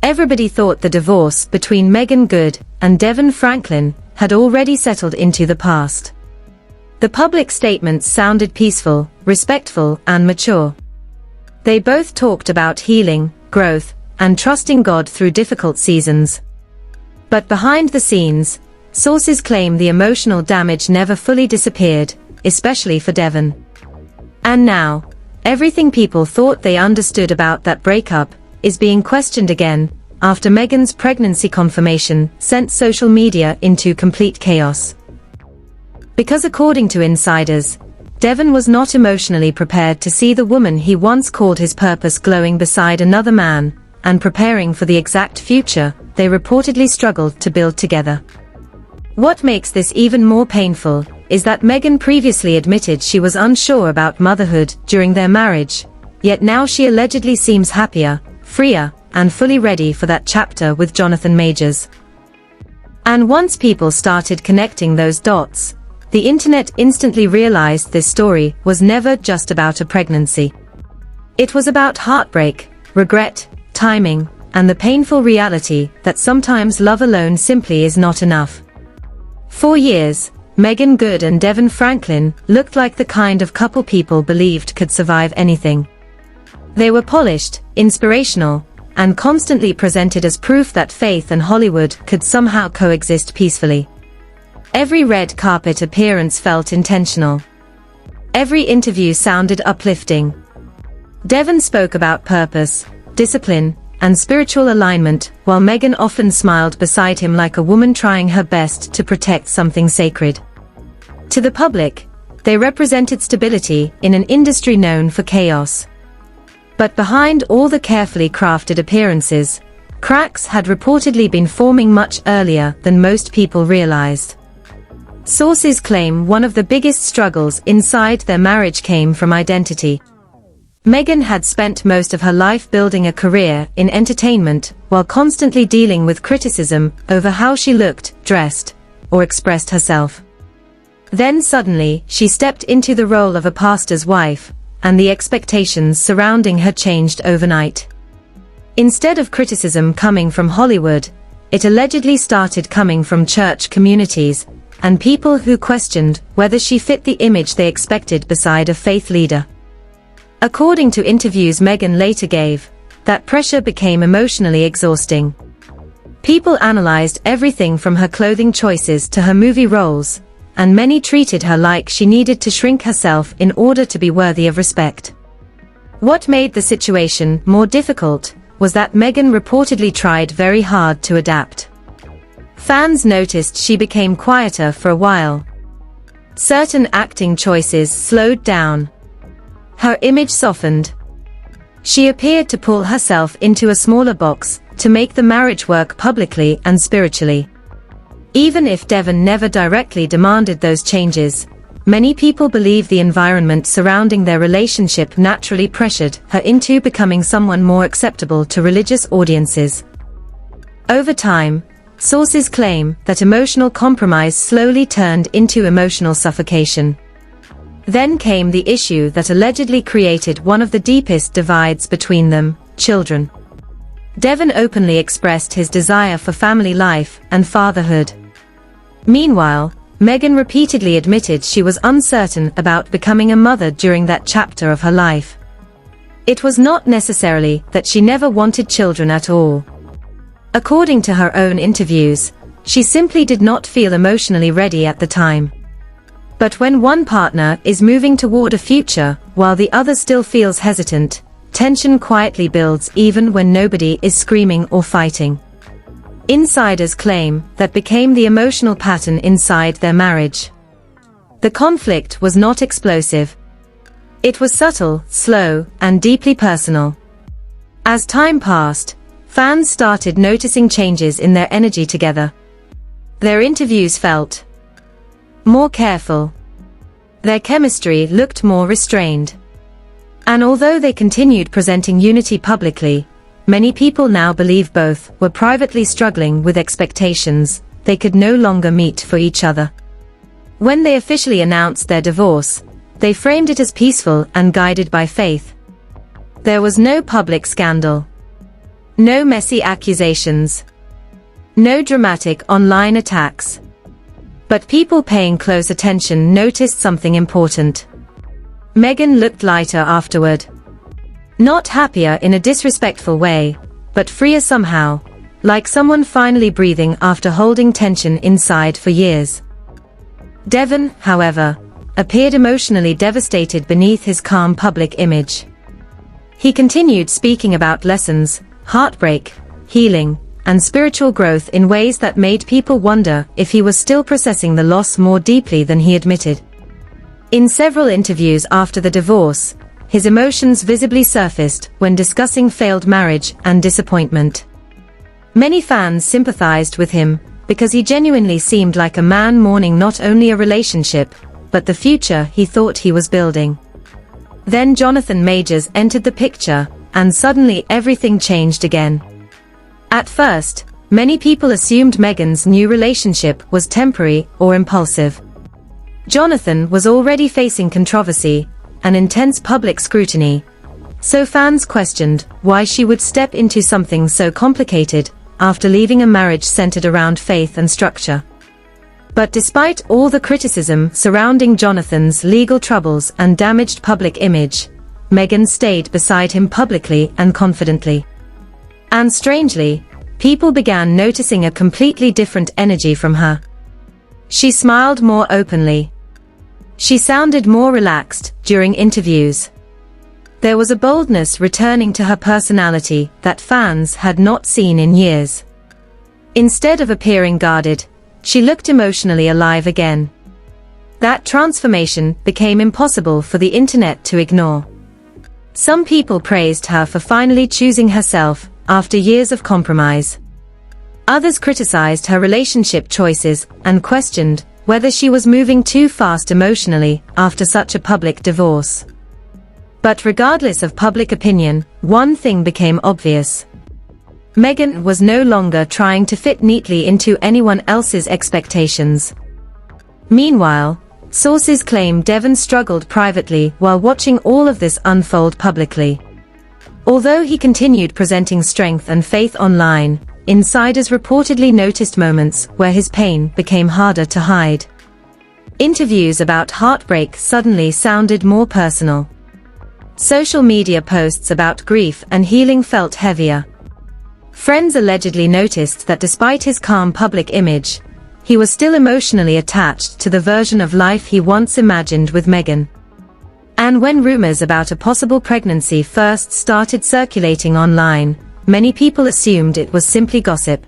Everybody thought the divorce between Meagan Good and Devon Franklin had already settled into the past. The public statements sounded peaceful, respectful, and mature. They both talked about healing, growth, and trusting God through difficult seasons. But behind the scenes, sources claim the emotional damage never fully disappeared, especially for Devon. And now, everything people thought they understood about that breakup is being questioned again, after Meagan's pregnancy confirmation sent social media into complete chaos. Because according to insiders, Devon was not emotionally prepared to see the woman he once called his purpose glowing beside another man, and preparing for the exact future they reportedly struggled to build together. What makes this even more painful is that Meagan previously admitted she was unsure about motherhood during their marriage, yet now she allegedly seems happier, freer, and fully ready for that chapter with Jonathan Majors. And once people started connecting those dots, the internet instantly realized this story was never just about a pregnancy. It was about heartbreak, regret, timing, and the painful reality that sometimes love alone simply is not enough. For years, Meagan Good and Devon Franklin looked like the kind of couple people believed could survive anything. They were polished, inspirational, and constantly presented as proof that faith and Hollywood could somehow coexist peacefully. Every red carpet appearance felt intentional. Every interview sounded uplifting. Devon spoke about purpose, discipline, and spiritual alignment, while Meagan often smiled beside him like a woman trying her best to protect something sacred. To the public, they represented stability in an industry known for chaos. But behind all the carefully crafted appearances, cracks had reportedly been forming much earlier than most people realized. Sources claim one of the biggest struggles inside their marriage came from identity. Meagan had spent most of her life building a career in entertainment while constantly dealing with criticism over how she looked, dressed, or expressed herself. Then suddenly, she stepped into the role of a pastor's wife, and the expectations surrounding her changed overnight. Instead of criticism coming from Hollywood, it allegedly started coming from church communities, and people who questioned whether she fit the image they expected beside a faith leader. According to interviews Meagan later gave, that pressure became emotionally exhausting. People analyzed everything from her clothing choices to her movie roles, and many treated her like she needed to shrink herself in order to be worthy of respect. What made the situation more difficult was that Meagan reportedly tried very hard to adapt. Fans noticed she became quieter for a while. Certain acting choices slowed down. Her image softened. She appeared to pull herself into a smaller box to make the marriage work publicly and spiritually. Even if Devon never directly demanded those changes, many people believe the environment surrounding their relationship naturally pressured her into becoming someone more acceptable to religious audiences. Over time, sources claim that emotional compromise slowly turned into emotional suffocation. Then came the issue that allegedly created one of the deepest divides between them: children. Devon openly expressed his desire for family life and fatherhood. Meanwhile, Meagan repeatedly admitted she was uncertain about becoming a mother during that chapter of her life. It was not necessarily that she never wanted children at all. According to her own interviews, she simply did not feel emotionally ready at the time. But when one partner is moving toward a future while the other still feels hesitant, tension quietly builds even when nobody is screaming or fighting. Insiders claim that became the emotional pattern inside their marriage. The conflict was not explosive. It was subtle, slow, and deeply personal. As time passed, fans started noticing changes in their energy together. Their interviews felt more careful. Their chemistry looked more restrained. And although they continued presenting unity publicly, many people now believe both were privately struggling with expectations they could no longer meet for each other. When they officially announced their divorce, they framed it as peaceful and guided by faith. There was no public scandal. No messy accusations. No dramatic online attacks. But people paying close attention noticed something important. Meagan looked lighter afterward. Not happier in a disrespectful way, but freer somehow, like someone finally breathing after holding tension inside for years. Devon, however, appeared emotionally devastated beneath his calm public image. He continued speaking about lessons, heartbreak, healing, and spiritual growth in ways that made people wonder if he was still processing the loss more deeply than he admitted. In several interviews after the divorce, his emotions visibly surfaced when discussing failed marriage and disappointment. Many fans sympathized with him because he genuinely seemed like a man mourning not only a relationship, but the future he thought he was building. Then Jonathan Majors entered the picture, and suddenly everything changed again. At first, many people assumed Meagan's new relationship was temporary or impulsive. Jonathan was already facing controversy and intense public scrutiny, so fans questioned why she would step into something so complicated after leaving a marriage centered around faith and structure. But despite all the criticism surrounding Jonathan's legal troubles and damaged public image, Meagan stayed beside him publicly and confidently. And strangely, people began noticing a completely different energy from her. She smiled more openly. She sounded more relaxed during interviews. There was a boldness returning to her personality that fans had not seen in years. Instead of appearing guarded, she looked emotionally alive again. That transformation became impossible for the internet to ignore. Some people praised her for finally choosing herself after years of compromise. Others criticized her relationship choices and questioned whether she was moving too fast emotionally after such a public divorce. But regardless of public opinion, one thing became obvious. Meagan was no longer trying to fit neatly into anyone else's expectations. Meanwhile, sources claim Devon struggled privately while watching all of this unfold publicly. Although he continued presenting strength and faith online, insiders reportedly noticed moments where his pain became harder to hide. Interviews about heartbreak suddenly sounded more personal. Social media posts about grief and healing felt heavier. Friends allegedly noticed that despite his calm public image, he was still emotionally attached to the version of life he once imagined with Meagan. And when rumors about a possible pregnancy first started circulating online, many people assumed it was simply gossip.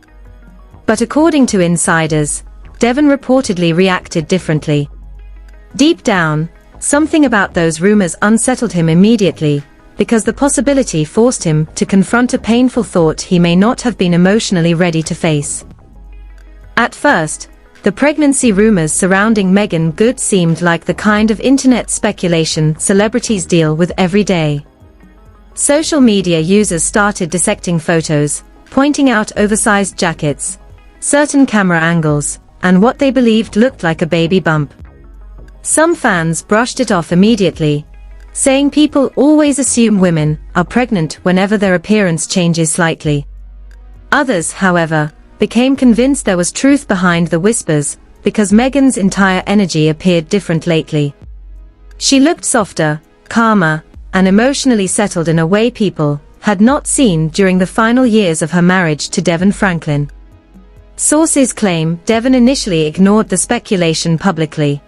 But according to insiders, Devon reportedly reacted differently. Deep down, something about those rumors unsettled him immediately, because the possibility forced him to confront a painful thought he may not have been emotionally ready to face. At first, the pregnancy rumors surrounding Meagan Good seemed like the kind of internet speculation celebrities deal with every day. Social media users started dissecting photos, pointing out oversized jackets, certain camera angles, and what they believed looked like a baby bump. Some fans brushed it off immediately, saying people always assume women are pregnant whenever their appearance changes slightly. Others, however, became convinced there was truth behind the whispers, because Meagan's entire energy appeared different lately. She looked softer, calmer, and emotionally settled in a way people had not seen during the final years of her marriage to Devon Franklin. Sources claim Devon initially ignored the speculation publicly.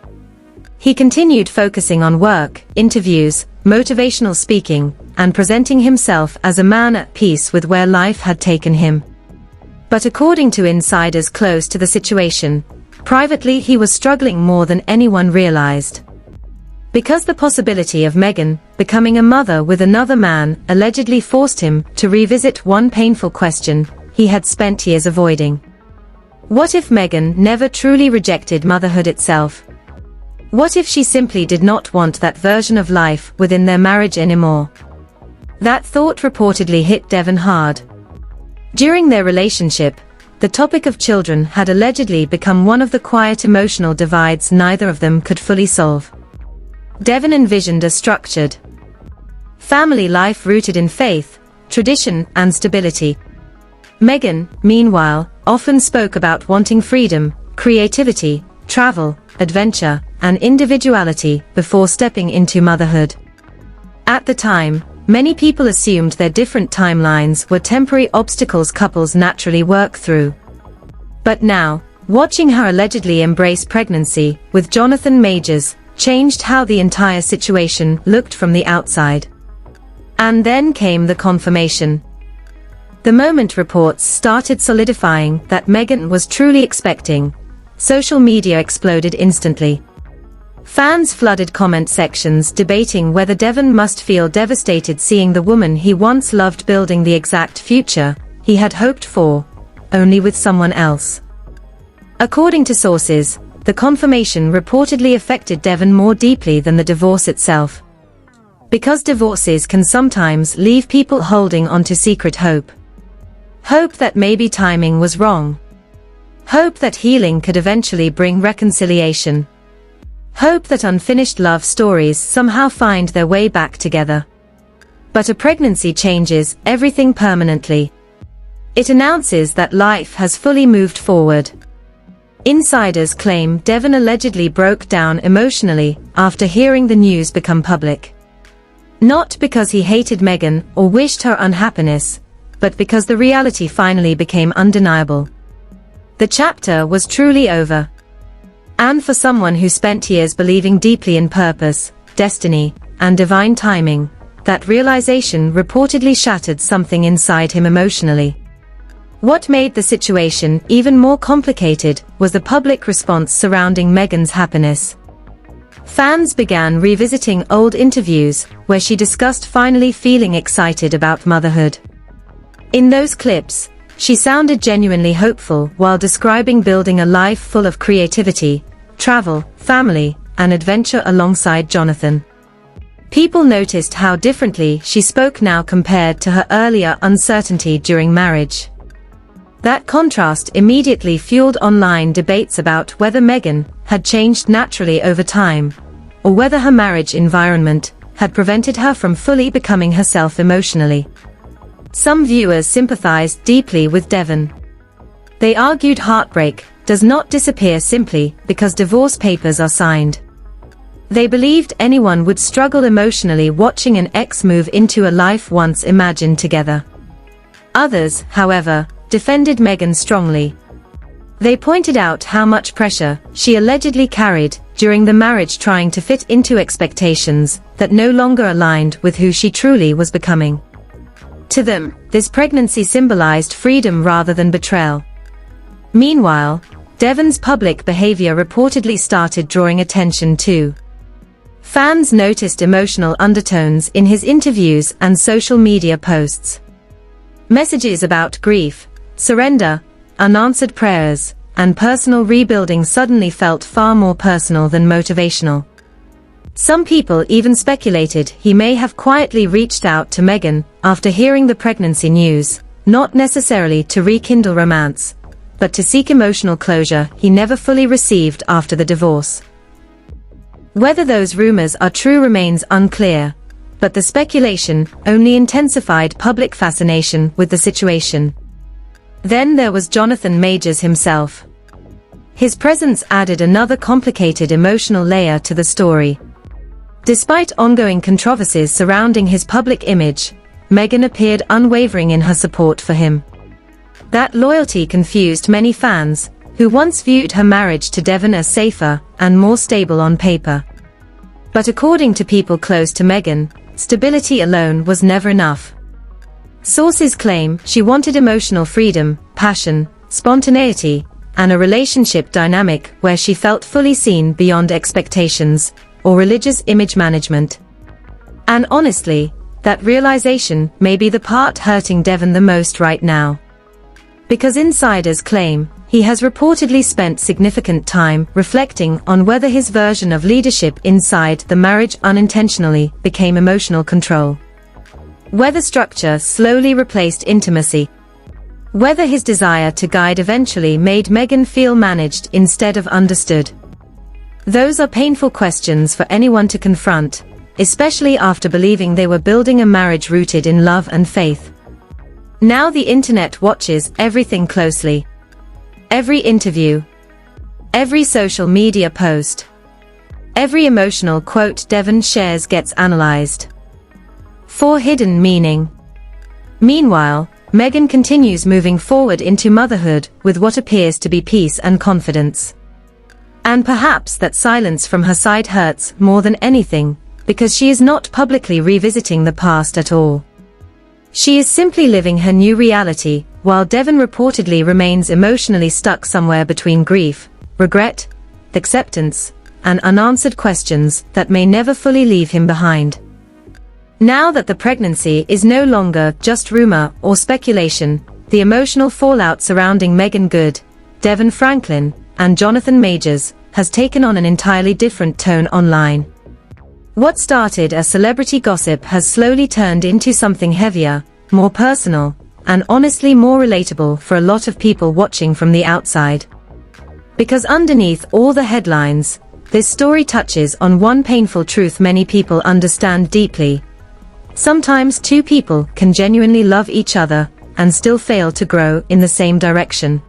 He continued focusing on work, interviews, motivational speaking, and presenting himself as a man at peace with where life had taken him. But according to insiders close to the situation, privately he was struggling more than anyone realized. Because the possibility of Meagan becoming a mother with another man allegedly forced him to revisit one painful question he had spent years avoiding. What if Meagan never truly rejected motherhood itself? What if she simply did not want that version of life within their marriage anymore? That thought reportedly hit Devon hard. During their relationship, the topic of children had allegedly become one of the quiet emotional divides neither of them could fully solve. Devon envisioned a structured family life rooted in faith, tradition, and stability. Meagan, meanwhile, often spoke about wanting freedom, creativity, travel, adventure, and individuality before stepping into motherhood. At the time, many people assumed their different timelines were temporary obstacles couples naturally work through. But now, watching her allegedly embrace pregnancy with Jonathan Majors changed how the entire situation looked from the outside. And then came the confirmation. The moment reports started solidifying that Meagan was truly expecting, social media exploded instantly. Fans flooded comment sections debating whether Devon must feel devastated seeing the woman he once loved building the exact future he had hoped for, only with someone else. According to sources, the confirmation reportedly affected Devon more deeply than the divorce itself. Because divorces can sometimes leave people holding onto secret hope. Hope that maybe timing was wrong. Hope that healing could eventually bring reconciliation. Hope that unfinished love stories somehow find their way back together. But a pregnancy changes everything permanently. It announces that life has fully moved forward. Insiders claim Devon allegedly broke down emotionally after hearing the news become public. Not because he hated Meagan or wished her unhappiness, but because the reality finally became undeniable. The chapter was truly over. And for someone who spent years believing deeply in purpose, destiny, and divine timing, that realization reportedly shattered something inside him emotionally. What made the situation even more complicated was the public response surrounding Meagan's happiness. Fans began revisiting old interviews where she discussed finally feeling excited about motherhood. In those clips, she sounded genuinely hopeful while describing building a life full of creativity, travel, family, and adventure alongside Jonathan. People noticed how differently she spoke now compared to her earlier uncertainty during marriage. That contrast immediately fueled online debates about whether Meagan had changed naturally over time, or whether her marriage environment had prevented her from fully becoming herself emotionally. Some viewers sympathized deeply with Devon. They argued heartbreak does not disappear simply because divorce papers are signed. They believed anyone would struggle emotionally watching an ex move into a life once imagined together. Others, however, defended Meagan strongly. They pointed out how much pressure she allegedly carried during the marriage trying to fit into expectations that no longer aligned with who she truly was becoming. To them, this pregnancy symbolized freedom rather than betrayal. Meanwhile, Devon's public behavior reportedly started drawing attention too. Fans noticed emotional undertones in his interviews and social media posts. Messages about grief, surrender, unanswered prayers, and personal rebuilding suddenly felt far more personal than motivational. Some people even speculated he may have quietly reached out to Meagan after hearing the pregnancy news, not necessarily to rekindle romance, but to seek emotional closure he never fully received after the divorce. Whether those rumors are true remains unclear, but the speculation only intensified public fascination with the situation. Then there was Jonathan Majors himself. His presence added another complicated emotional layer to the story. Despite ongoing controversies surrounding his public image, Meagan appeared unwavering in her support for him. That loyalty confused many fans, who once viewed her marriage to Devon as safer and more stable on paper. But according to people close to Meagan, stability alone was never enough. Sources claim she wanted emotional freedom, passion, spontaneity, and a relationship dynamic where she felt fully seen beyond expectations or religious image management. And honestly, that realization may be the part hurting Devon the most right now. Because insiders claim he has reportedly spent significant time reflecting on whether his version of leadership inside the marriage unintentionally became emotional control. Whether structure slowly replaced intimacy. Whether his desire to guide eventually made Meagan feel managed instead of understood. Those are painful questions for anyone to confront, especially after believing they were building a marriage rooted in love and faith. Now the internet watches everything closely. Every interview, every social media post, every emotional quote Devon shares gets analyzed for hidden meaning. Meanwhile, Meagan continues moving forward into motherhood with what appears to be peace and confidence. And perhaps that silence from her side hurts more than anything, because she is not publicly revisiting the past at all. She is simply living her new reality, while Devon reportedly remains emotionally stuck somewhere between grief, regret, acceptance, and unanswered questions that may never fully leave him behind. Now that the pregnancy is no longer just rumor or speculation, the emotional fallout surrounding Meagan Good, Devon Franklin, and Jonathan Majors has taken on an entirely different tone online. What started as celebrity gossip has slowly turned into something heavier, more personal, and honestly more relatable for a lot of people watching from the outside. Because underneath all the headlines, this story touches on one painful truth many people understand deeply. Sometimes two people can genuinely love each other and still fail to grow in the same direction.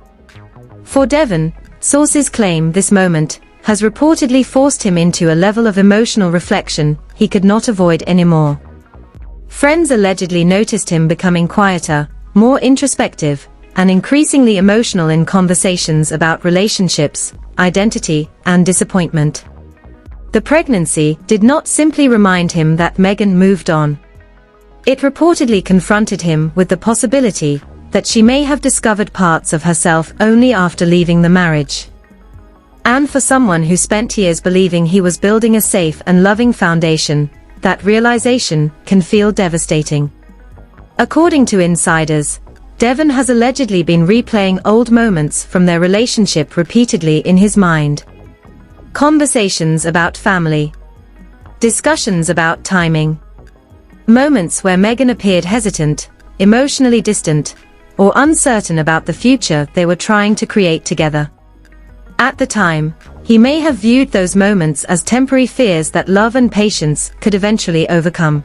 For Devon, sources claim this moment has reportedly forced him into a level of emotional reflection he could not avoid anymore. Friends allegedly noticed him becoming quieter, more introspective, and increasingly emotional in conversations about relationships, identity, and disappointment. The pregnancy did not simply remind him that Meagan moved on. It reportedly confronted him with the possibility that she may have discovered parts of herself only after leaving the marriage. And for someone who spent years believing he was building a safe and loving foundation, that realization can feel devastating. According to insiders, Devon has allegedly been replaying old moments from their relationship repeatedly in his mind. Conversations about family, discussions about timing, moments where Meagan appeared hesitant, emotionally distant, or uncertain about the future they were trying to create together. At the time, he may have viewed those moments as temporary fears that love and patience could eventually overcome.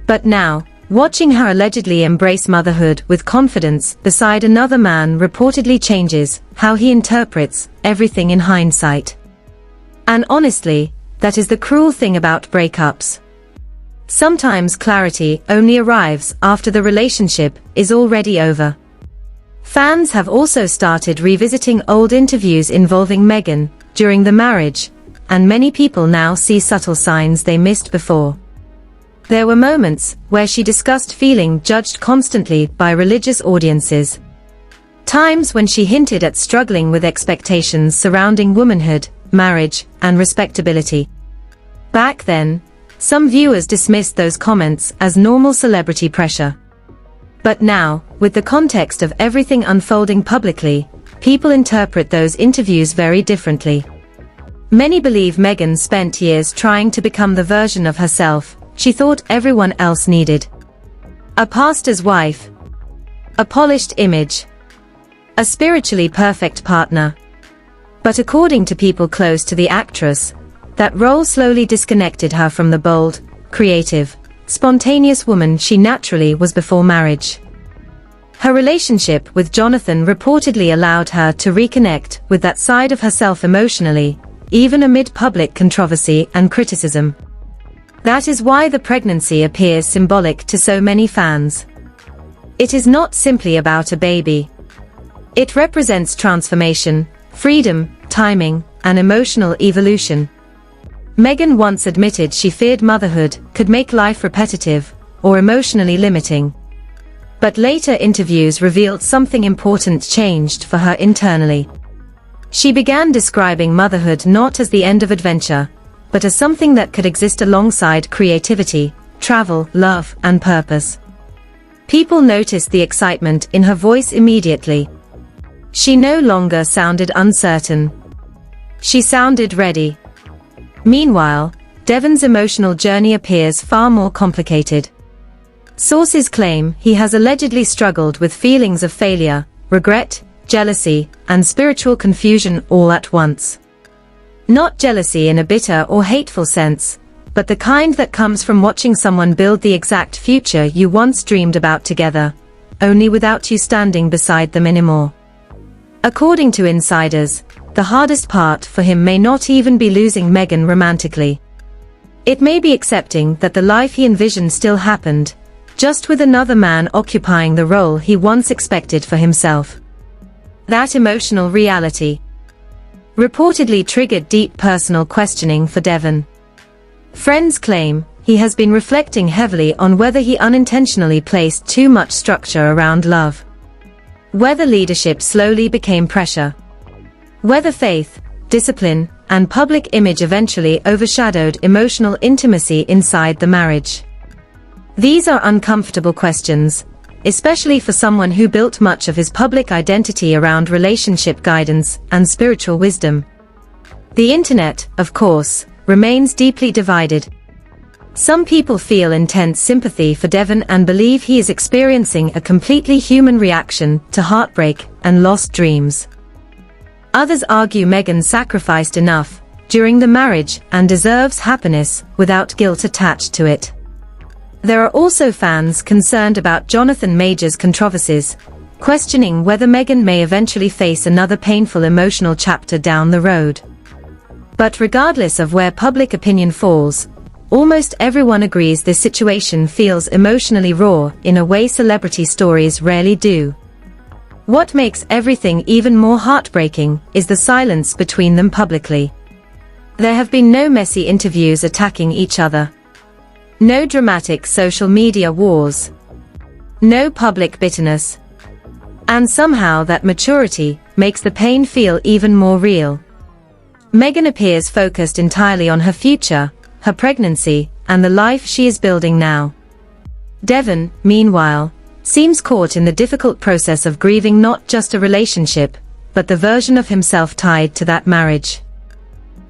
But now, watching her allegedly embrace motherhood with confidence beside another man reportedly changes how he interprets everything in hindsight. And honestly, that is the cruel thing about breakups. Sometimes clarity only arrives after the relationship is already over. Fans have also started revisiting old interviews involving Meagan during the marriage, and many people now see subtle signs they missed before. There were moments where she discussed feeling judged constantly by religious audiences. Times when she hinted at struggling with expectations surrounding womanhood, marriage, and respectability. Back then, some viewers dismissed those comments as normal celebrity pressure. But now, with the context of everything unfolding publicly, people interpret those interviews very differently. Many believe Meagan spent years trying to become the version of herself she thought everyone else needed. A pastor's wife, a polished image, a spiritually perfect partner. But according to people close to the actress, that role slowly disconnected her from the bold, creative, spontaneous woman she naturally was before marriage. Her relationship with Jonathan reportedly allowed her to reconnect with that side of herself emotionally, even amid public controversy and criticism. That is why the pregnancy appears symbolic to so many fans. It is not simply about a baby. It represents transformation, freedom, timing, and emotional evolution. Meagan once admitted she feared motherhood could make life repetitive or emotionally limiting. But later interviews revealed something important changed for her internally. She began describing motherhood not as the end of adventure, but as something that could exist alongside creativity, travel, love, and purpose. People noticed the excitement in her voice immediately. She no longer sounded uncertain. She sounded ready. Meanwhile, Devon's emotional journey appears far more complicated. Sources claim he has allegedly struggled with feelings of failure, regret, jealousy, and spiritual confusion all at once. Not jealousy in a bitter or hateful sense, but the kind that comes from watching someone build the exact future you once dreamed about together, only without you standing beside them anymore. According to insiders, the hardest part for him may not even be losing Meagan romantically. It may be accepting that the life he envisioned still happened, just with another man occupying the role he once expected for himself. That emotional reality reportedly triggered deep personal questioning for Devon. Friends claim he has been reflecting heavily on whether he unintentionally placed too much structure around love. Whether leadership slowly became pressure. Whether faith, discipline, and public image eventually overshadowed emotional intimacy inside the marriage. These are uncomfortable questions, especially for someone who built much of his public identity around relationship guidance and spiritual wisdom. The internet, of course, remains deeply divided. Some people feel intense sympathy for Devon and believe he is experiencing a completely human reaction to heartbreak and lost dreams. Others argue Meagan sacrificed enough during the marriage and deserves happiness without guilt attached to it. There are also fans concerned about Jonathan Majors' controversies, questioning whether Meagan may eventually face another painful emotional chapter down the road. But regardless of where public opinion falls, almost everyone agrees this situation feels emotionally raw in a way celebrity stories rarely do. What makes everything even more heartbreaking is the silence between them publicly. There have been no messy interviews attacking each other. No dramatic social media wars. No public bitterness. And somehow that maturity makes the pain feel even more real. Meagan appears focused entirely on her future, her pregnancy, and the life she is building now. Devon, meanwhile, seems caught in the difficult process of grieving not just a relationship, but the version of himself tied to that marriage.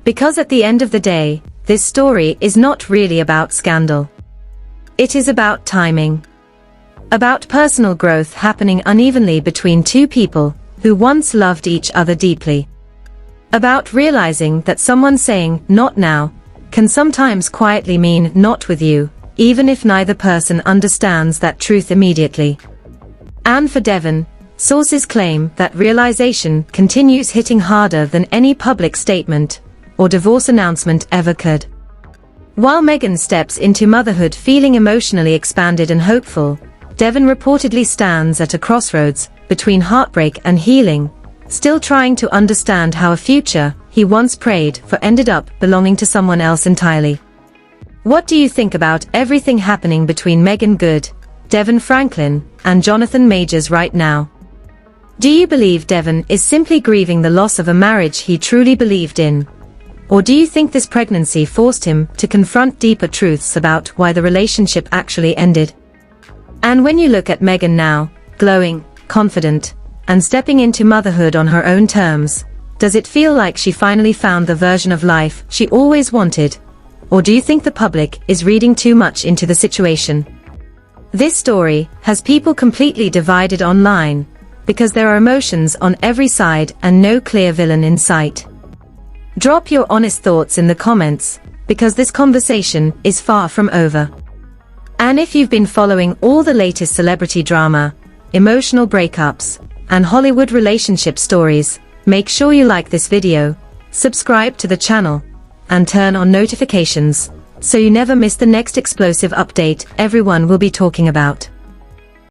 Because at the end of the day, this story is not really about scandal. It is about timing. About personal growth happening unevenly between two people who once loved each other deeply. About realizing that someone saying, "not now," can sometimes quietly mean "not with you," even if neither person understands that truth immediately. And for Devon, sources claim that realization continues hitting harder than any public statement or divorce announcement ever could. While Meagan steps into motherhood feeling emotionally expanded and hopeful, Devon reportedly stands at a crossroads between heartbreak and healing, still trying to understand how a future he once prayed for ended up belonging to someone else entirely. What do you think about everything happening between Meagan Good, Devon Franklin, and Jonathan Majors right now? Do you believe Devon is simply grieving the loss of a marriage he truly believed in? Or do you think this pregnancy forced him to confront deeper truths about why the relationship actually ended? And when you look at Meagan now, glowing, confident, and stepping into motherhood on her own terms, does it feel like she finally found the version of life she always wanted? Or do you think the public is reading too much into the situation? This story has people completely divided online, because there are emotions on every side and no clear villain in sight. Drop your honest thoughts in the comments, because this conversation is far from over. And if you've been following all the latest celebrity drama, emotional breakups, and Hollywood relationship stories, make sure you like this video, subscribe to the channel, and turn on notifications, so you never miss the next explosive update everyone will be talking about.